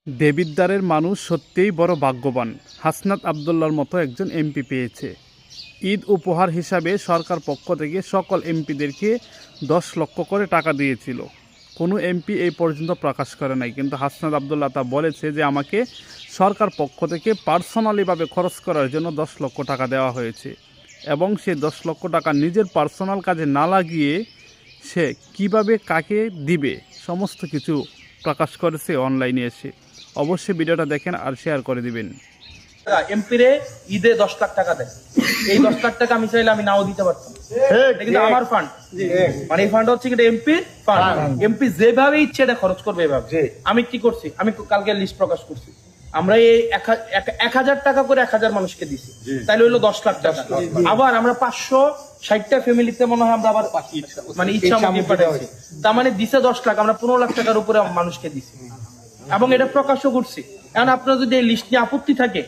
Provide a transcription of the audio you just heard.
দেবিদ্বারের মানুষ সত্যিই বড় ভাগ্যবান। হাসনাত আবদুল্লার মতো একজন এমপি পেয়েছে। ঈদ উপহার হিসাবে সরকার পক্ষ থেকে সকল এমপিদেরকে 10 লক্ষ করে টাকা দিয়েছিল। কোনো এমপি এই পর্যন্ত প্রকাশ করে নাই, কিন্তু হাসনাত আবদুল্লাহ তা বলেছে যে আমাকে সরকার পক্ষ থেকে পার্সোনালিভাবে খরচ করার জন্য 10 লক্ষ টাকা দেওয়া হয়েছে, এবং সে 10 লক্ষ টাকা নিজের পার্সোনাল কাজে না লাগিয়ে সে কিভাবে কাকে দিবে সমস্ত কিছু প্রকাশ করেছে অনলাইনে এসে। অবশ্যই ভিডিওটা দেখেন আর শেয়ার করে দিবেন। এমপিরে ঈদে 10 লাখ টাকা দেয়। এই 10 লাখ টাকা আমি চাইলে আমি নাও দিতে পারতাম, কিন্তু আমার ফান্ড, মানে এই ফান্ড হচ্ছে এমপির ফান্ড। এমপি যেভাবে ইচ্ছে এটা খরচ করবে এভাবে। আমি কি করছি, আমি কালকে লিস্ট প্রকাশ করছি, আমরা এই 1000 টাকা করে 1000 মানুষকে দিছি, তাইলে হইলো 10 লাখ টাকা। আবার আমরা 560টা ফ্যামিলিতে মনে হয় আমরা আবার মানে ইচ্ছা মতো পাঠাইছি, তার মানে দিছে 10 লাখ, আমরা 15 লাখ টাকার উপরে মানুষকে দিছি এবং এটা প্রকাশও করছি। এখন আপনার যদি এই লিস্ট নিয়ে আপত্তি থাকে